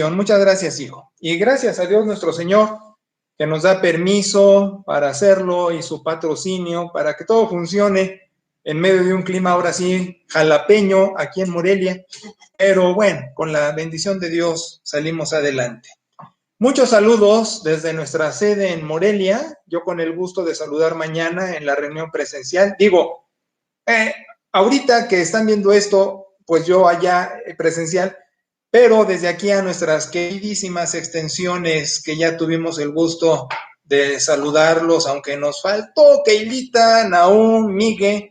Muchas gracias, hijo. Y gracias a Dios nuestro Señor, que nos da permiso para hacerlo y su patrocinio para que todo funcione en medio de un clima ahora sí jalapeño aquí en Morelia. Pero bueno, con la bendición de Dios salimos adelante. Muchos saludos desde nuestra sede en Morelia. Yo con el gusto de saludar mañana en la reunión presencial. Digo, ahorita que están viendo esto, pues yo allá presencial, pero desde aquí a nuestras queridísimas extensiones que ya tuvimos el gusto de saludarlos, aunque nos faltó Keilita, Nahum, Miguel,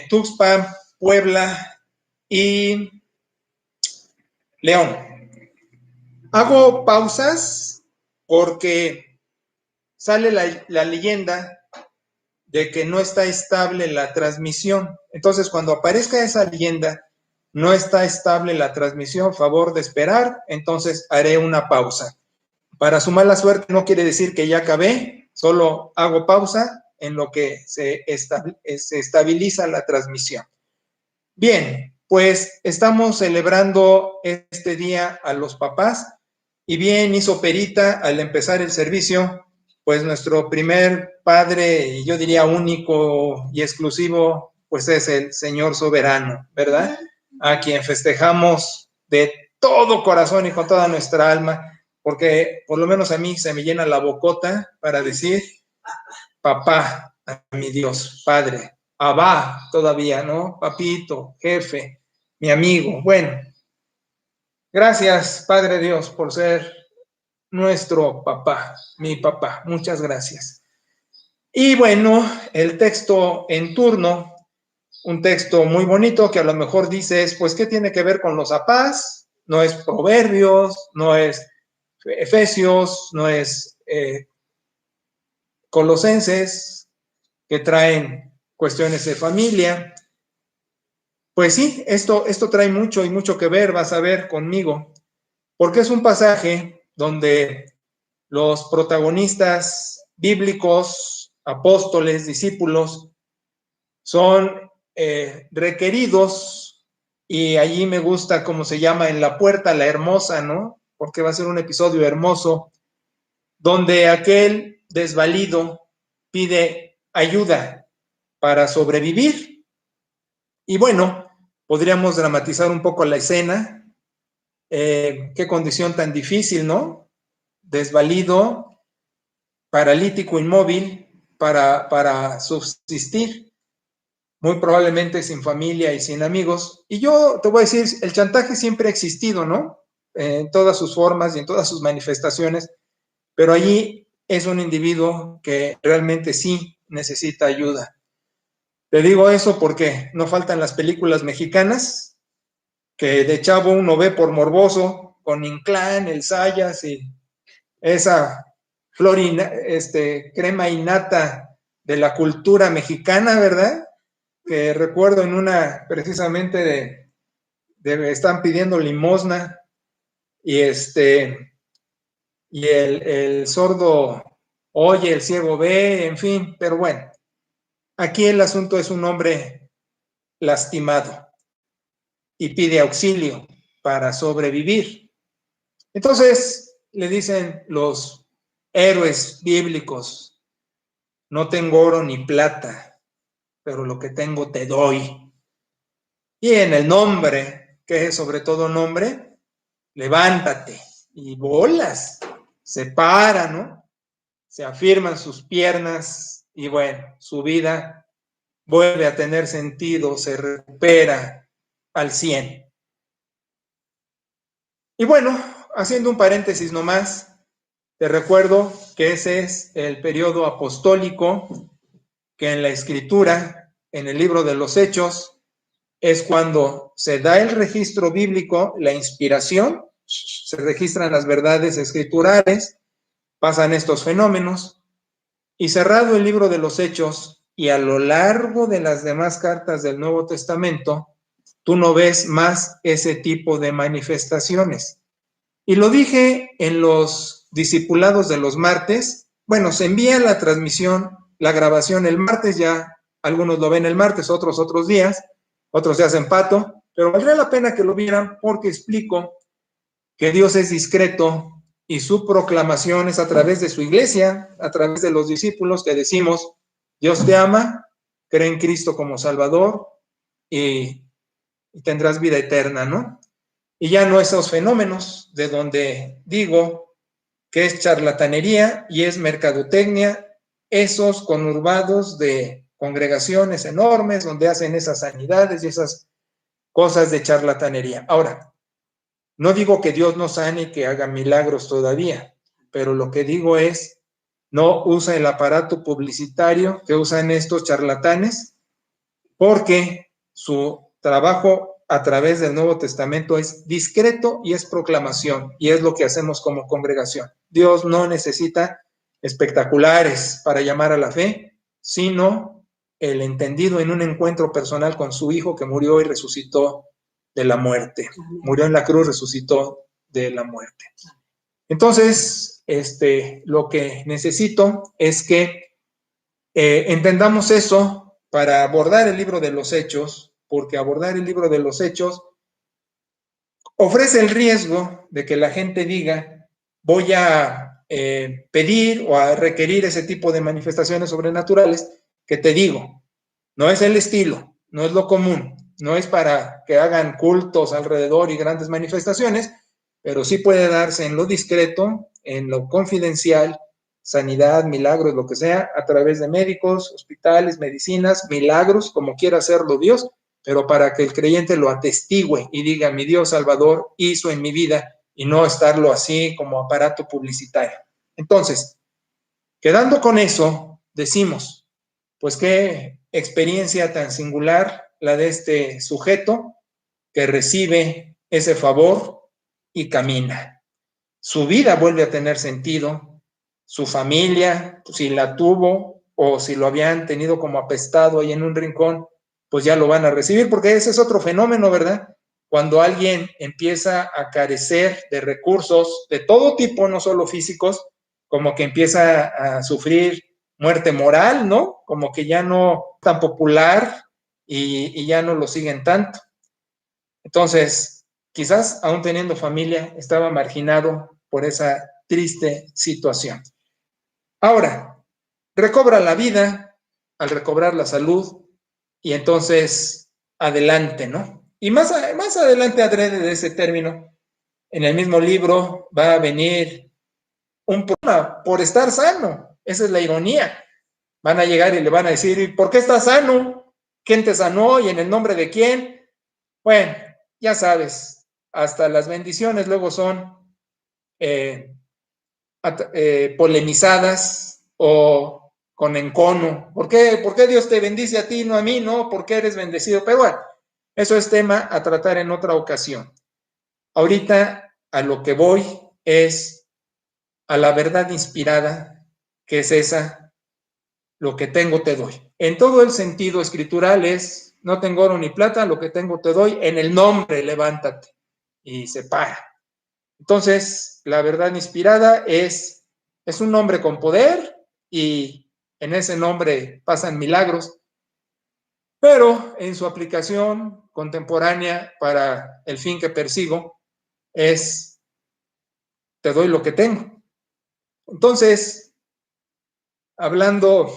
Tuxpan, Puebla y León. Hago pausas porque sale la leyenda de que no está estable la transmisión. Entonces, cuando aparezca esa leyenda, no está estable la transmisión, favor de esperar, entonces haré una pausa. Para su mala suerte no quiere decir que ya acabé, solo hago pausa en lo que se estabiliza la transmisión. Bien, pues estamos celebrando este día a los papás y bien hizo Perita al empezar el servicio, pues nuestro primer padre, y yo diría único y exclusivo, pues es el Señor soberano, ¿verdad? A quien festejamos de todo corazón y con toda nuestra alma, porque por lo menos a mí se me llena la bocota para decir papá a mi Dios, Padre, Abba todavía, ¿no? Papito, jefe, mi amigo. Bueno, gracias, Padre Dios, por ser nuestro papá, mi papá. Muchas gracias. Y bueno, el texto en turno, un texto muy bonito que a lo mejor dices, pues, ¿qué tiene que ver con los papás? No es Proverbios, no es Efesios, no es Colosenses, que traen cuestiones de familia. Pues sí, esto trae mucho y mucho que ver, vas a ver conmigo, porque es un pasaje donde los protagonistas bíblicos, apóstoles, discípulos, son requeridos, y allí me gusta cómo se llama en la puerta la hermosa, ¿no? Porque va a ser un episodio hermoso, donde aquel desvalido pide ayuda para sobrevivir. Y bueno, podríamos dramatizar un poco la escena. Qué condición tan difícil, ¿no? Desvalido, paralítico, inmóvil, para subsistir, muy probablemente sin familia y sin amigos. Y yo te voy a decir, el chantaje siempre ha existido, ¿no? En todas sus formas y en todas sus manifestaciones, pero allí es un individuo que realmente sí necesita ayuda. Te digo eso porque no faltan las películas mexicanas que de chavo uno ve por morboso, con Inclán, el Sayas y esa crema innata de la cultura mexicana, ¿verdad? Que recuerdo en una, precisamente, están pidiendo limosna y y el sordo oye, el ciego ve, en fin, pero bueno, aquí el asunto es un hombre lastimado y pide auxilio para sobrevivir. Entonces le dicen los héroes bíblicos, no tengo oro ni plata, pero lo que tengo te doy. Y en el nombre, que es sobre todo nombre, levántate y bolas, se para, ¿no? Se afirman sus piernas y bueno, su vida vuelve a tener sentido, se recupera al 100. Y bueno, haciendo un paréntesis nomás, te recuerdo que ese es el periodo apostólico que en la Escritura, en el libro de los Hechos, es cuando se da el registro bíblico, la inspiración, se registran las verdades escriturales, pasan estos fenómenos, y cerrado el libro de los Hechos, y a lo largo de las demás cartas del Nuevo Testamento, tú no ves más ese tipo de manifestaciones. Y lo dije en los discipulados de los martes. Bueno, se envía la transmisión, la grabación el martes, ya algunos lo ven el martes, otros días, otros se hacen pato, pero valdría la pena que lo vieran porque explico que Dios es discreto y su proclamación es a través de su iglesia, a través de los discípulos que decimos, Dios te ama, cree en Cristo como Salvador y tendrás vida eterna, ¿no? Y ya no esos fenómenos de donde digo que es charlatanería y es mercadotecnia, esos conurbados de congregaciones enormes donde hacen esas sanidades y esas cosas de charlatanería. Ahora, no digo que Dios no sane y que haga milagros todavía, pero lo que digo es, no usa el aparato publicitario que usan estos charlatanes, porque su trabajo a través del Nuevo Testamento es discreto y es proclamación, y es lo que hacemos como congregación. Dios no necesita espectaculares para llamar a la fe, sino el entendido en un encuentro personal con su Hijo que murió y resucitó de la muerte. Murió en la cruz, resucitó de la muerte. Entonces, lo que necesito es que entendamos eso para abordar el libro de los Hechos, porque abordar el libro de los Hechos ofrece el riesgo de que la gente diga, voy a pedir o a requerir ese tipo de manifestaciones sobrenaturales que te digo, no es el estilo, no es lo común, no es para que hagan cultos alrededor y grandes manifestaciones, pero sí puede darse en lo discreto, en lo confidencial, sanidad, milagros, lo que sea, a través de médicos, hospitales, medicinas, milagros, como quiera hacerlo Dios, pero para que el creyente lo atestigue y diga, mi Dios Salvador hizo en mi vida, y no estarlo así como aparato publicitario. Entonces, quedando con eso, decimos, pues qué experiencia tan singular la de este sujeto que recibe ese favor y camina. Su vida vuelve a tener sentido, su familia, si la tuvo o si lo habían tenido como apestado ahí en un rincón, pues ya lo van a recibir, porque ese es otro fenómeno, ¿verdad? Cuando alguien empieza a carecer de recursos de todo tipo, no solo físicos, como que empieza a sufrir muerte moral, ¿no? Como que ya no tan popular y ya no lo siguen tanto. Entonces, quizás aún teniendo familia, estaba marginado por esa triste situación. Ahora, recobra la vida al recobrar la salud y entonces adelante, ¿no? Y más adelante, adrede de ese término, en el mismo libro va a venir un problema por estar sano. Esa es la ironía. Van a llegar y le van a decir, ¿por qué estás sano? ¿Quién te sanó y en el nombre de quién? Bueno, ya sabes, hasta las bendiciones luego son polemizadas o con encono. ¿Por qué Dios te bendice a ti, no a mí? No, ¿por qué eres bendecido? Pero bueno, eso es tema a tratar en otra ocasión. Ahorita a lo que voy es a la verdad inspirada, que es esa, lo que tengo te doy. En todo el sentido escritural es, no tengo oro ni plata, lo que tengo te doy, en el nombre levántate. Y se para. Entonces, la verdad inspirada es un nombre con poder y en ese nombre pasan milagros, pero en su aplicación contemporánea para el fin que persigo es te doy lo que tengo. Entonces, hablando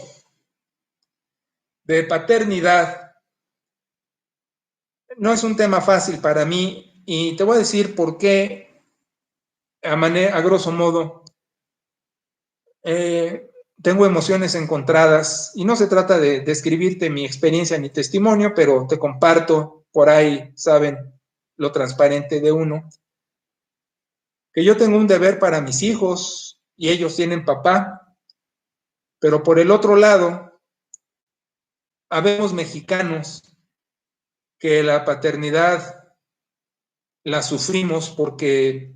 de paternidad, no es un tema fácil para mí y te voy a decir por qué a grosso modo tengo emociones encontradas y no se trata de describirte mi experiencia ni testimonio, pero te comparto, por ahí saben lo transparente de uno, que yo tengo un deber para mis hijos y ellos tienen papá, pero por el otro lado, habemos mexicanos que la paternidad la sufrimos porque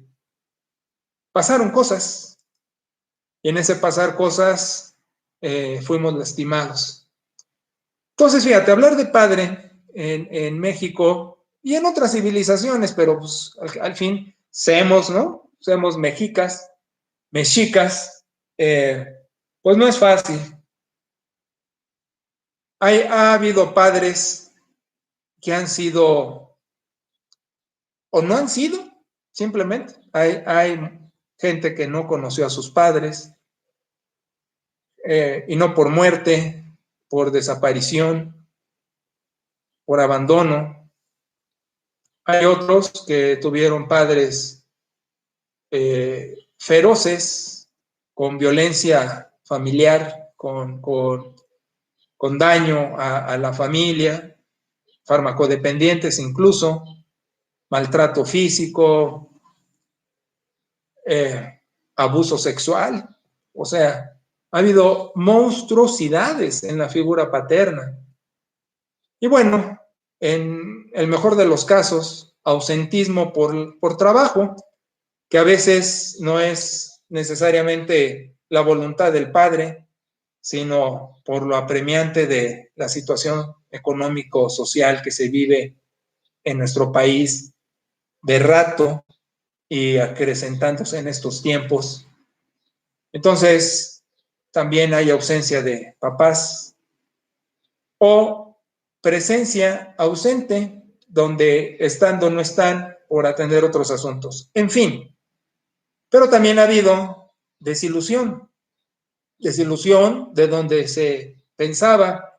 pasaron cosas y en ese pasar cosas fuimos lastimados. Entonces, fíjate, hablar de padre en México y en otras civilizaciones, pero pues al fin semos, ¿no? Semos mexicas, pues no es fácil. Ha habido padres que han sido o no han sido, simplemente, Hay gente que no conoció a sus padres, y no por muerte, por desaparición, por abandono. Hay otros que tuvieron padres feroces, con violencia familiar, con daño a la familia, farmacodependientes incluso, maltrato físico, abuso sexual. O sea, ha habido monstruosidades en la figura paterna. Y bueno, en el mejor de los casos, ausentismo por trabajo, que a veces no es necesariamente la voluntad del padre, sino por lo apremiante de la situación económico-social que se vive en nuestro país de rato y acrecentándose en estos tiempos. Entonces, también hay ausencia de papás o presencia ausente, donde estando no están por atender otros asuntos. En fin, pero también ha habido desilusión de donde se pensaba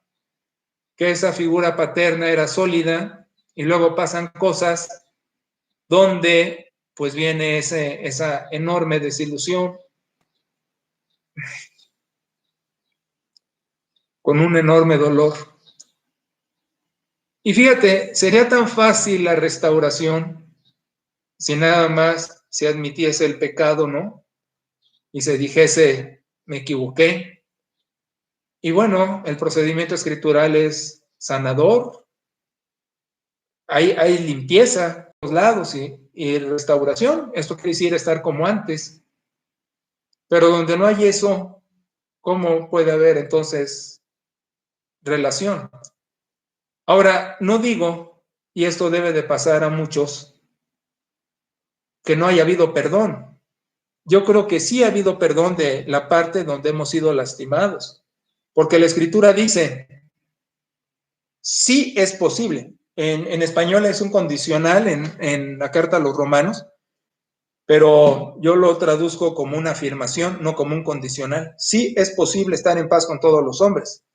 que esa figura paterna era sólida y luego pasan cosas donde pues viene esa enorme desilusión con un enorme dolor. Y fíjate, sería tan fácil la restauración si nada más se admitiese el pecado, ¿no? Y se dijese, me equivoqué. Y bueno, el procedimiento escritural es sanador, hay limpieza a los lados y restauración. Esto quiere decir estar como antes. Pero donde no hay eso, ¿cómo puede haber entonces relación? Ahora, no digo, y esto debe de pasar a muchos, que no haya habido perdón. Yo creo que sí ha habido perdón de la parte donde hemos sido lastimados, porque la Escritura dice, sí es posible. En español es un condicional en la carta a los Romanos, pero yo lo traduzco como una afirmación, no como un condicional. Sí es posible estar en paz con todos los hombres.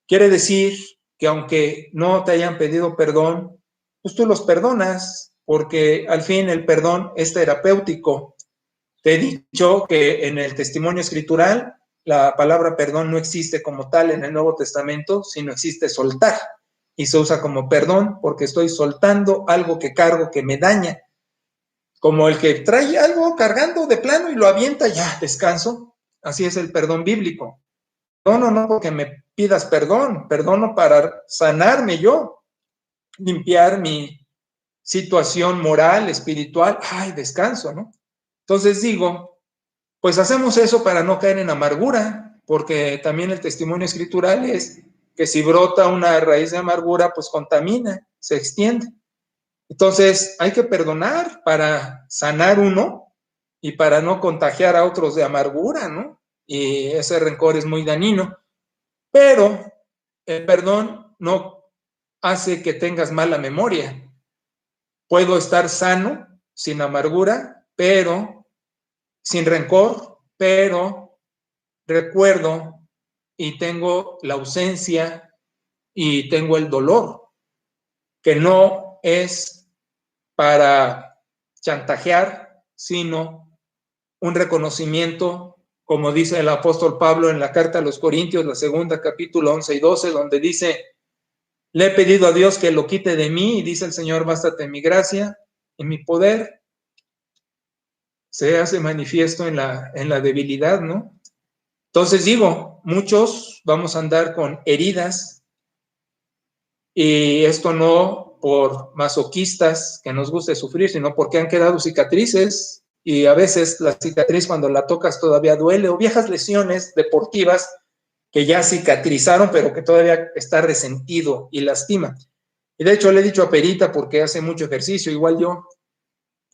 Quiere decir que aunque no te hayan pedido perdón, pues tú los perdonas, porque al fin el perdón es terapéutico. Te he dicho que en el testimonio escritural la palabra perdón no existe como tal en el Nuevo Testamento, sino existe soltar. Y se usa como perdón porque estoy soltando algo que cargo que me daña. Como el que trae algo cargando de plano y lo avienta, ya, descanso. Así es el perdón bíblico. No porque me pidas perdón, perdono para sanarme yo, limpiar mi situación moral, espiritual, ay, descanso, ¿no? Entonces digo, pues hacemos eso para no caer en amargura, porque también el testimonio escritural es que si brota una raíz de amargura, pues contamina, se extiende. Entonces hay que perdonar para sanar uno y para no contagiar a otros de amargura, ¿no? Y ese rencor es muy dañino. Pero el perdón no hace que tengas mala memoria. Puedo estar sano, sin amargura, pero sin rencor, pero recuerdo y tengo la ausencia y tengo el dolor, que no es para chantajear, sino un reconocimiento, como dice el apóstol Pablo en la carta a los Corintios, la segunda, capítulo 11 y 12, donde dice, le he pedido a Dios que lo quite de mí y dice el Señor, bástate mi gracia, en mi poder se hace manifiesto en la debilidad, ¿no? Entonces digo, muchos vamos a andar con heridas y esto no por masoquistas que nos guste sufrir, sino porque han quedado cicatrices y a veces la cicatriz cuando la tocas todavía duele o viejas lesiones deportivas que ya cicatrizaron pero que todavía está resentido y lastima. Y de hecho le he dicho a Perita porque hace mucho ejercicio, igual yo,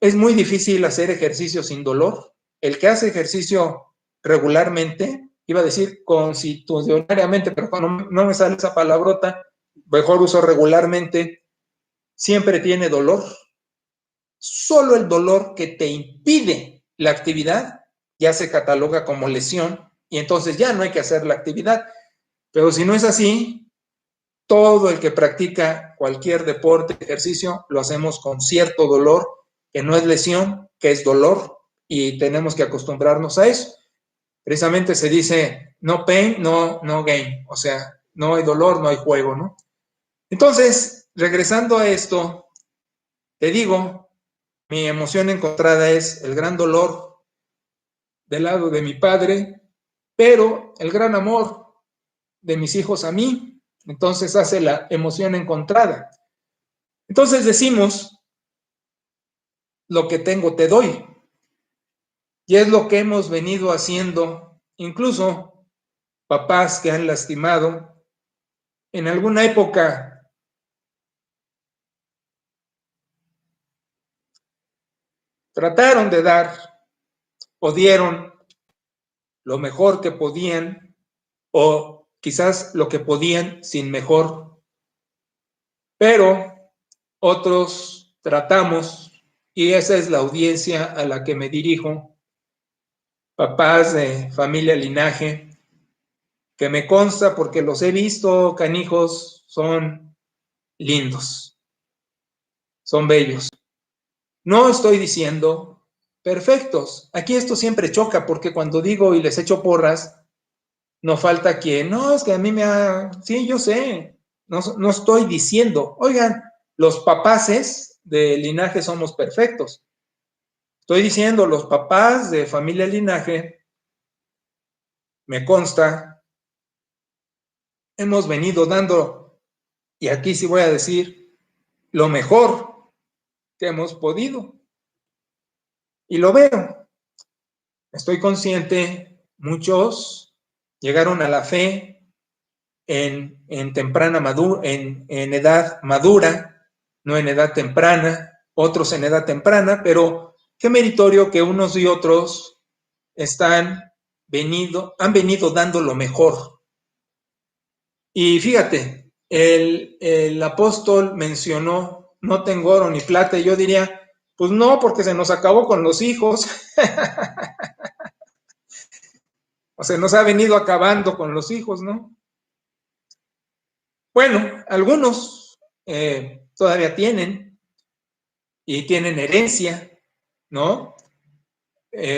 es muy difícil hacer ejercicio sin dolor. El que hace ejercicio regularmente, iba a decir constitucionariamente, pero no me sale esa palabrota, mejor uso regularmente, siempre tiene dolor. solo el dolor que te impide la actividad ya se cataloga como lesión y entonces ya no hay que hacer la actividad. Pero si no es así, todo el que practica cualquier deporte, ejercicio, lo hacemos con cierto dolor, que no es lesión, que es dolor, y tenemos que acostumbrarnos a eso. Precisamente se dice, no pain, no gain, o sea, no hay dolor, no hay juego, ¿no? Entonces, regresando a esto, te digo, mi emoción encontrada es el gran dolor del lado de mi padre, pero el gran amor de mis hijos a mí. Entonces hace la emoción encontrada. Entonces decimos, lo que tengo te doy. Y es lo que hemos venido haciendo, incluso papás que han lastimado. En alguna época trataron de dar o dieron lo mejor que podían o quizás lo que podían sin mejor. Pero otros tratamos, y esa es la audiencia a la que me dirijo, papás de familia linaje, que me consta porque los he visto, canijos, son lindos, son bellos. No estoy diciendo perfectos. Aquí esto siempre choca porque cuando digo y les echo porras, no falta quien, no, es que a mí me ha... Sí, yo sé, no estoy diciendo, oigan, los papaces de linaje somos perfectos. Estoy diciendo, los papás de familia linaje, me consta, hemos venido dando, y aquí sí voy a decir, lo mejor que hemos podido. Y lo veo. Estoy consciente, muchos llegaron a la fe en temprana madura, en edad madura, no en edad temprana, otros en edad temprana, pero qué meritorio que unos y otros han venido dando lo mejor. Y fíjate, el apóstol mencionó, no tengo oro ni plata, y yo diría, pues no, porque se nos acabó con los hijos. O sea, nos ha venido acabando con los hijos, ¿no? Bueno, algunos todavía tienen, y tienen herencia, ¿no?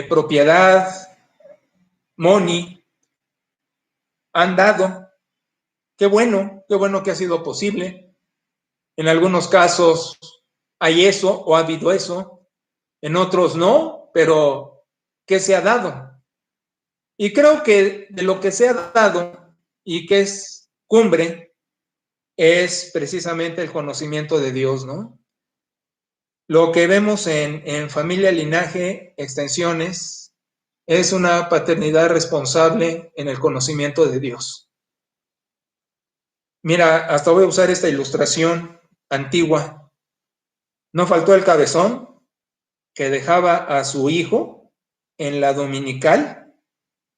Propiedad, money, han dado. Qué bueno que ha sido posible. En algunos casos hay eso o ha habido eso, en otros no, pero ¿qué se ha dado? Y creo que de lo que se ha dado y que es cumbre es precisamente el conocimiento de Dios, ¿no? Lo que vemos en familia, linaje, extensiones, es una paternidad responsable en el conocimiento de Dios. Mira, hasta voy a usar esta ilustración antigua. No faltó el cabezón que dejaba a su hijo en la dominical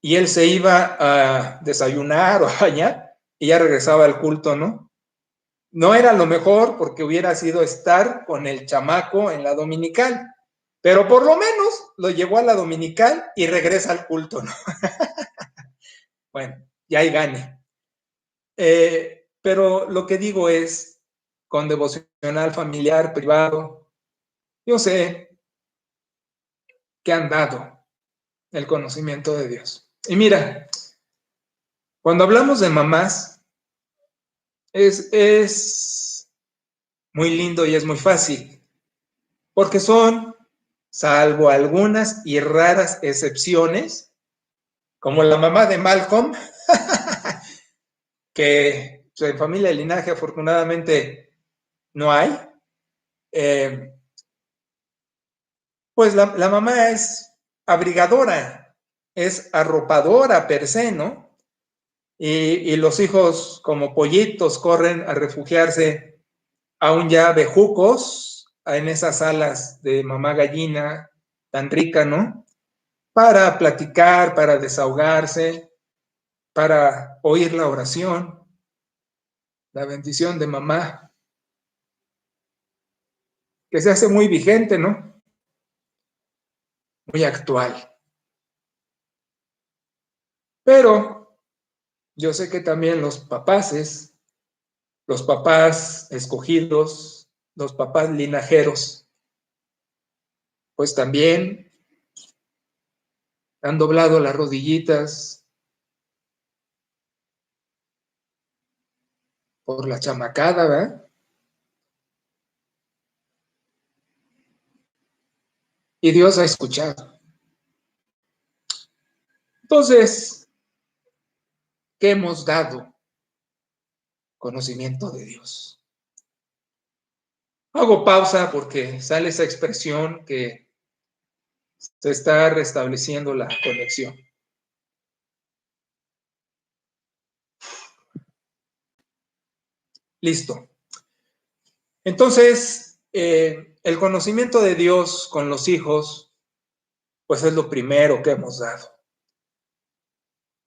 y él se iba a desayunar o a bañar y ya regresaba al culto, ¿no? No era lo mejor porque hubiera sido estar con el chamaco en la dominical, pero por lo menos lo llevó a la dominical y regresa al culto, ¿no? Bueno, ya hay gane. Pero lo que digo es, con devocional familiar, privado, yo sé que han dado el conocimiento de Dios. Y mira, cuando hablamos de mamás, es muy lindo y es muy fácil, porque son, salvo algunas y raras excepciones, como la mamá de Malcolm, que en familia de linaje afortunadamente no hay, pues la mamá es abrigadora, es arropadora per se, ¿no? Y los hijos como pollitos corren a refugiarse aún ya bejucos en esas alas de mamá gallina tan rica, ¿no? Para platicar, para desahogarse, para oír la oración, la bendición de mamá. que se hace muy vigente, ¿no? Muy actual. Pero yo sé que también los papás escogidos, los papás linajeros, pues también han doblado las rodillitas por la chamacada, ¿verdad? Y Dios ha escuchado. Entonces, ¿qué hemos dado? Conocimiento de Dios. Hago pausa porque sale esa expresión que se está restableciendo la conexión. Listo. Entonces, el conocimiento de Dios con los hijos, pues es lo primero que hemos dado.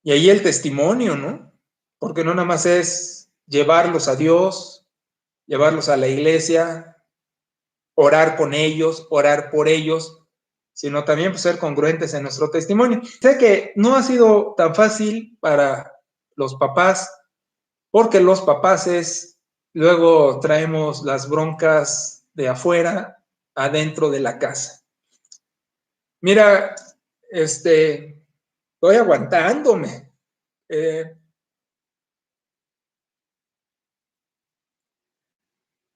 Y ahí el testimonio, ¿no? Porque no nada más es llevarlos a Dios, llevarlos a la iglesia, orar con ellos, orar por ellos, sino también pues, ser congruentes en nuestro testimonio. Sé que no ha sido tan fácil para los papás, porque los papás luego traemos las broncas de afuera adentro de la casa. Mira, estoy aguantándome.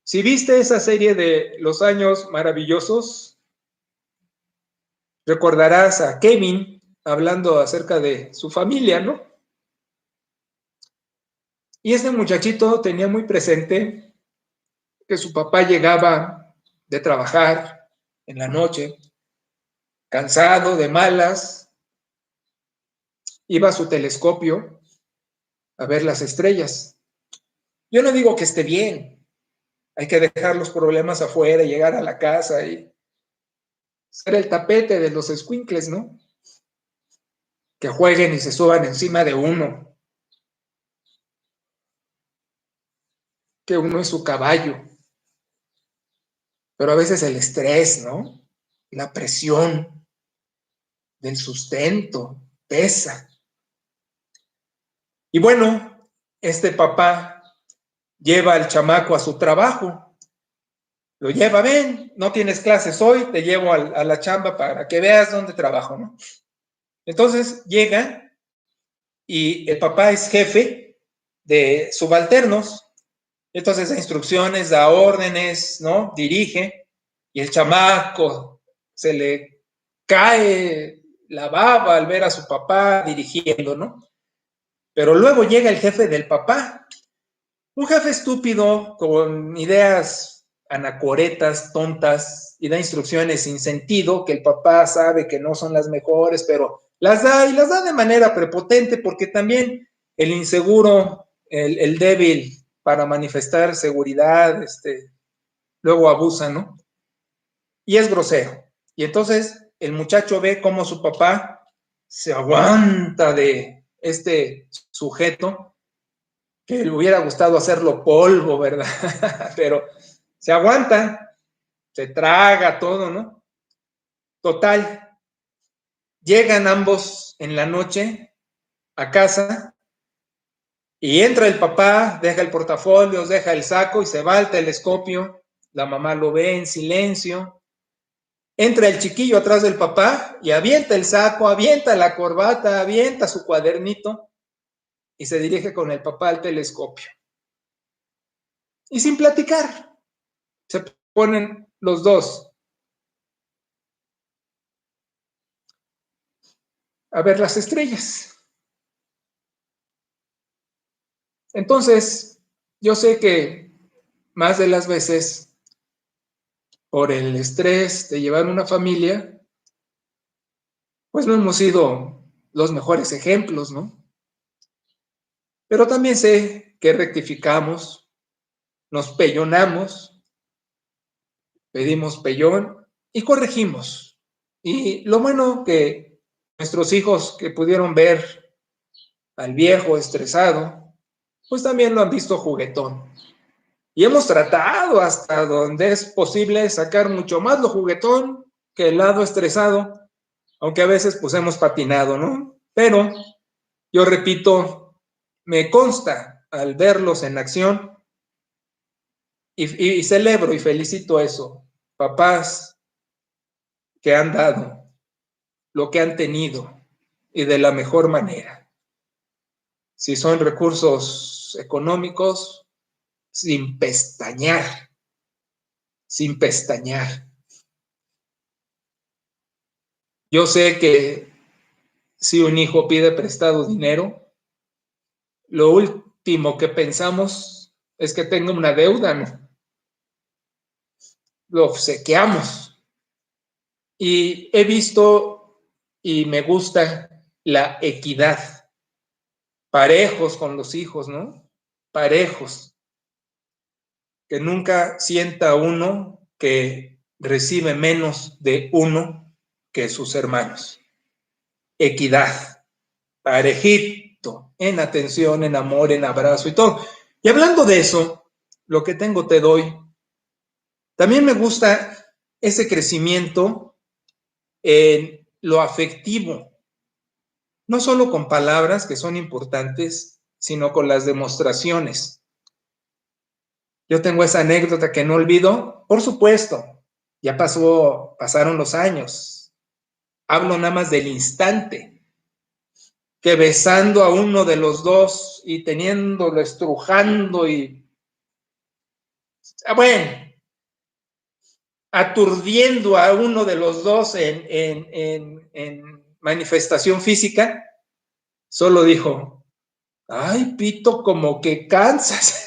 Si viste esa serie de Los Años Maravillosos, recordarás a Kevin hablando acerca de su familia, ¿no? Y este muchachito tenía muy presente que su papá llegaba de trabajar en la noche, cansado, de malas, iba a su telescopio a ver las estrellas. Yo no digo que esté bien, hay que dejar los problemas afuera, llegar a la casa y ser el tapete de los escuincles, ¿no? Que jueguen y se suban encima de uno, que uno es su caballo. Pero a veces el estrés, ¿no? La presión del sustento pesa. Y bueno, este papá lleva al chamaco a su trabajo. Lo lleva, ven, no tienes clases hoy, te llevo a la chamba para que veas dónde trabajo, ¿no? Entonces llega y el papá es jefe de subalternos. Entonces da instrucciones, da órdenes, ¿no? Dirige y el chamaco se le cae la baba al ver a su papá dirigiendo, ¿no? Pero luego llega el jefe del papá, un jefe estúpido con ideas anacoretas, tontas, y da instrucciones sin sentido, que el papá sabe que no son las mejores, pero las da y las da de manera prepotente, porque también el inseguro, el débil, para manifestar seguridad, luego abusa, ¿no? Y es grosero. Y entonces el muchacho ve cómo su papá se aguanta de este sujeto que le hubiera gustado hacerlo polvo, ¿verdad? Pero se aguanta, se traga todo, ¿no? Total, llegan ambos en la noche a casa y entra el papá, deja el portafolio, deja el saco y se va al telescopio. La mamá lo ve en silencio. Entra el chiquillo atrás del papá y avienta el saco, avienta la corbata, avienta su cuadernito y se dirige con el papá al telescopio. Y sin platicar, se ponen los dos a ver las estrellas. Entonces, yo sé que más de las veces, por el estrés de llevar una familia, pues no hemos sido los mejores ejemplos, ¿no? Pero también sé que rectificamos, nos pellonamos, pedimos pellón y corregimos. Y lo bueno que nuestros hijos que pudieron ver al viejo estresado, pues también lo han visto juguetón. Y hemos tratado hasta donde es posible sacar mucho más lo juguetón que el lado estresado, aunque a veces pues hemos patinado, ¿no? Pero yo repito, me consta al verlos en acción y celebro y felicito eso. Papás que han dado lo que han tenido y de la mejor manera. Si son recursos económicos, sin pestañear, sin pestañear. Yo sé que si un hijo pide prestado dinero, lo último que pensamos es que tenga una deuda, ¿no? Lo obsequiamos. Y he visto y me gusta la equidad. Parejos con los hijos, ¿no? Parejos. Que nunca sienta uno que recibe menos de uno que sus hermanos. Equidad. Parejito. En atención, en amor, en abrazo y todo. Y hablando de eso, lo que tengo te doy. También me gusta ese crecimiento en lo afectivo, no solo con palabras que son importantes, sino con las demostraciones. Yo tengo esa anécdota que no olvido, por supuesto, ya pasaron los años. Hablo nada más del instante, que besando a uno de los dos y teniéndolo estrujando y, bueno, aturdiendo a uno de los dos en manifestación física, solo dijo, ay, pito, como que cansas.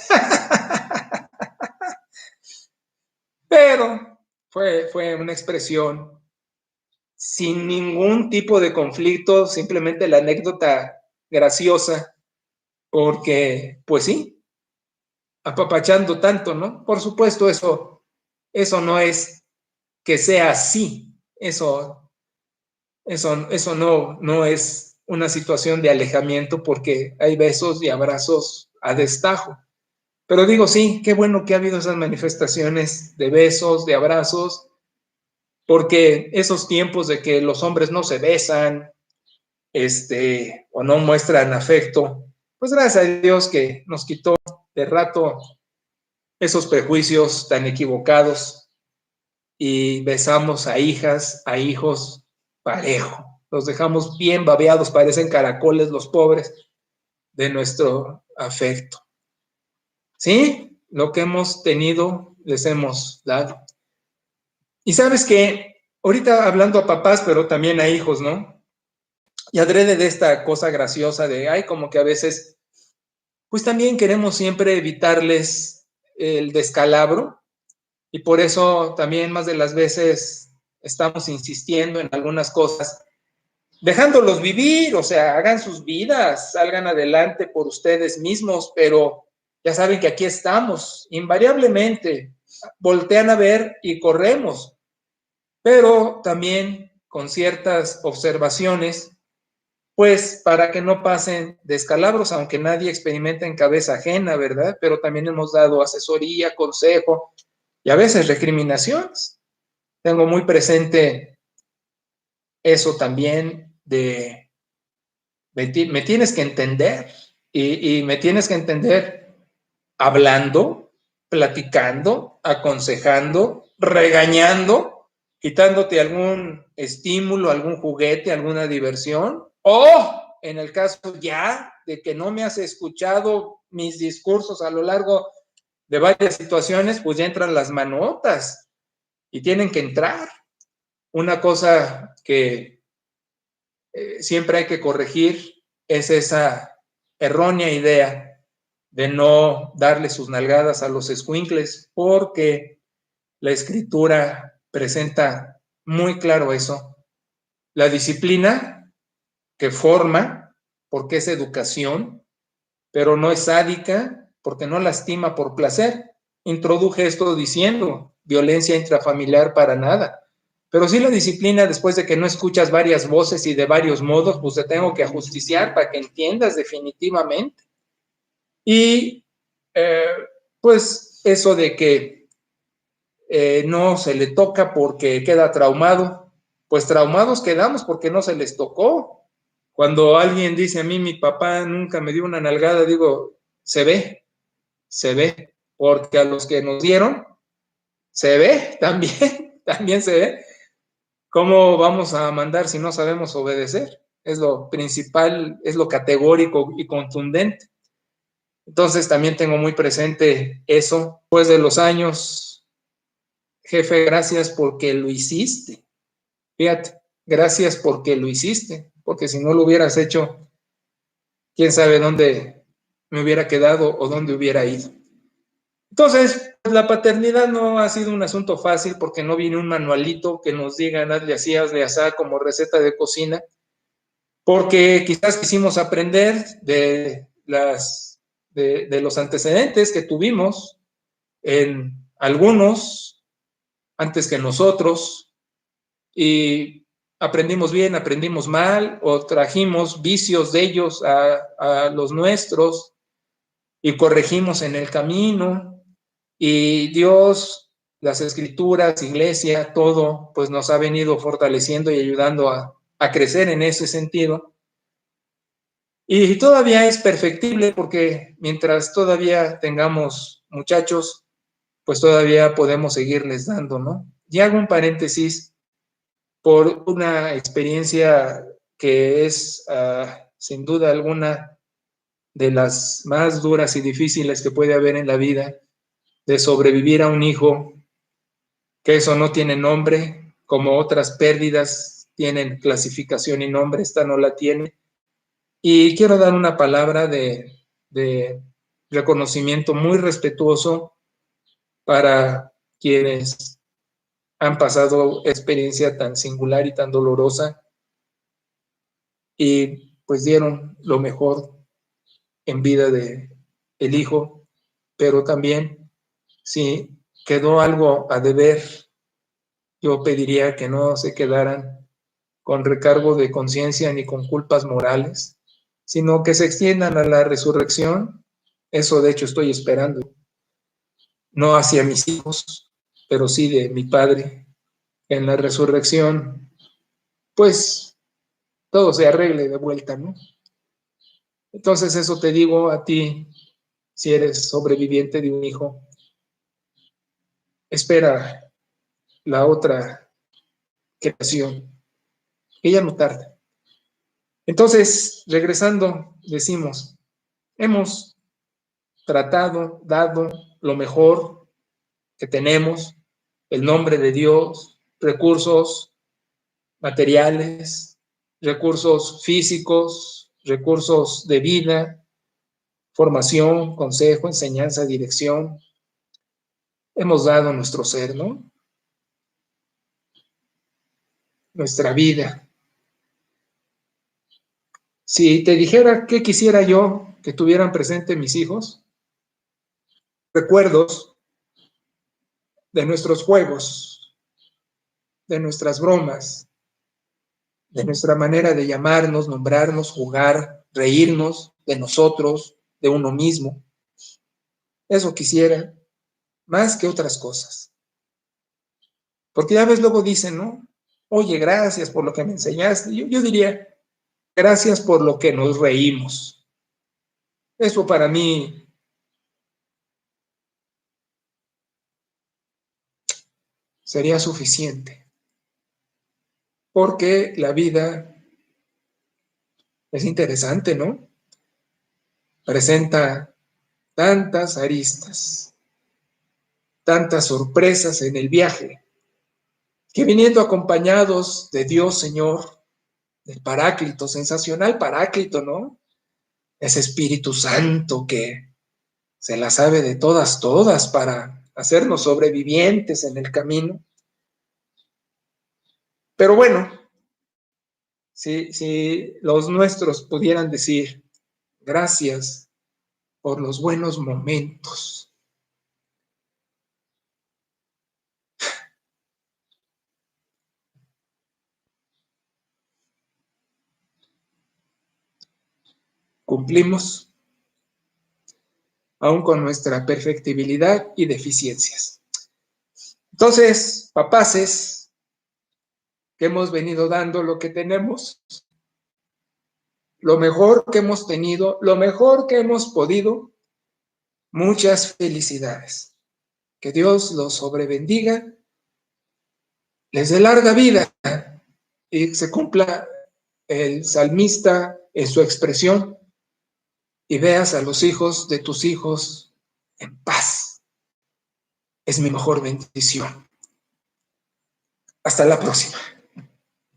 Pero fue una expresión sin ningún tipo de conflicto, simplemente la anécdota graciosa, porque, pues sí, apapachando tanto, ¿no? Por supuesto, eso no es que sea así, eso no es una situación de alejamiento porque hay besos y abrazos a destajo. Pero digo, sí, qué bueno que ha habido esas manifestaciones de besos, de abrazos, porque esos tiempos de que los hombres no se besan, o no muestran afecto, pues gracias a Dios que nos quitó de rato esos prejuicios tan equivocados y besamos a hijas, a hijos parejo. Los dejamos bien babeados, parecen caracoles los pobres de nuestro afecto. ¿Sí? Lo que hemos tenido, les hemos dado. Y sabes que, ahorita hablando a papás, pero también a hijos, ¿no? Y adrede de esta cosa graciosa de, ay, como que a veces, pues también queremos siempre evitarles el descalabro y por eso también más de las veces estamos insistiendo en algunas cosas, dejándolos vivir, o sea, hagan sus vidas, salgan adelante por ustedes mismos, pero ya saben que aquí estamos, invariablemente, voltean a ver y corremos, pero también con ciertas observaciones, pues para que no pasen descalabros, aunque nadie experimente en cabeza ajena, ¿verdad? Pero también hemos dado asesoría, consejo y a veces recriminaciones. Tengo muy presente eso también de me tienes que entender y me tienes que entender hablando, platicando, aconsejando, regañando, quitándote algún estímulo, algún juguete, alguna diversión, o en el caso ya de que no me has escuchado mis discursos a lo largo de varias situaciones, pues ya entran las manotas y tienen que entrar. Una cosa que siempre hay que corregir es esa errónea idea de no darle sus nalgadas a los escuincles, porque la escritura presenta muy claro eso. La disciplina que forma, porque es educación, pero no es sádica, porque no lastima por placer. Introduje esto diciendo, violencia intrafamiliar para nada. Pero sí la disciplina, después de que no escuchas varias voces y de varios modos, pues te tengo que ajusticiar para que entiendas definitivamente. Y pues eso de que no se le toca porque queda traumado, pues traumados quedamos porque no se les tocó. Cuando alguien dice a mí, mi papá nunca me dio una nalgada, digo, se ve, porque a los que nos dieron, se ve también, también se ve. ¿Cómo vamos a mandar si no sabemos obedecer? Es lo principal, es lo categórico y contundente. Entonces también tengo muy presente eso. Después de los años, jefe, gracias porque lo hiciste. Fíjate, gracias porque lo hiciste, porque si no lo hubieras hecho, quién sabe dónde me hubiera quedado o dónde hubiera ido. Entonces, la paternidad no ha sido un asunto fácil porque no viene un manualito que nos diga hazle así, hazle así como receta de cocina, porque quizás quisimos aprender de los antecedentes que tuvimos en algunos antes que nosotros y aprendimos bien, aprendimos mal o trajimos vicios de ellos a los nuestros y corregimos en el camino y Dios, las escrituras, iglesia, todo, pues nos ha venido fortaleciendo y ayudando a crecer en ese sentido. Y todavía es perfectible porque mientras todavía tengamos muchachos, pues todavía podemos seguirles dando, ¿no? Y hago un paréntesis por una experiencia que es, sin duda alguna, de las más duras y difíciles que puede haber en la vida, de sobrevivir a un hijo, que eso no tiene nombre, como otras pérdidas tienen clasificación y nombre, esta no la tiene. Y quiero dar una palabra de reconocimiento muy respetuoso para quienes han pasado experiencia tan singular y tan dolorosa y pues dieron lo mejor en vida de el hijo, pero también si quedó algo a deber, yo pediría que no se quedaran con recargo de conciencia ni con culpas morales, sino que se extiendan a la resurrección. Eso de hecho estoy esperando, no hacia mis hijos, pero sí de mi Padre. En la resurrección, pues todo se arregle de vuelta, ¿no? Entonces eso te digo a ti, si eres sobreviviente de un hijo, espera la otra creación, que ya no tarda. Entonces, regresando, decimos, hemos tratado, dado lo mejor que tenemos, el nombre de Dios, recursos materiales, recursos físicos, recursos de vida, formación, consejo, enseñanza, dirección. Hemos dado nuestro ser, ¿no? Nuestra vida. Si te dijera qué quisiera yo que tuvieran presente mis hijos, recuerdos de nuestros juegos, de nuestras bromas, de nuestra manera de llamarnos, nombrarnos, jugar, reírnos de nosotros, de uno mismo. Eso quisiera, más que otras cosas. Porque ya ves, luego dicen, ¿no? Oye, gracias por lo que me enseñaste. Yo diría, gracias por lo que nos reímos. Eso para mí sería suficiente. Porque la vida es interesante, ¿no? Presenta tantas aristas, tantas sorpresas en el viaje, que viniendo acompañados de Dios Señor, del Paráclito, sensacional Paráclito, ¿no? Ese Espíritu Santo que se la sabe de todas, todas para hacernos sobrevivientes en el camino. Pero bueno, si los nuestros pudieran decir, gracias por los buenos momentos. Cumplimos. aún con nuestra perfectibilidad y deficiencias. Entonces, papaces, que hemos venido dando lo que tenemos, lo mejor que hemos tenido, lo mejor que hemos podido, muchas felicidades. Que Dios los sobrebendiga, les dé larga vida y se cumpla el salmista en su expresión y veas a los hijos de tus hijos en paz. Es mi mejor bendición. Hasta la próxima.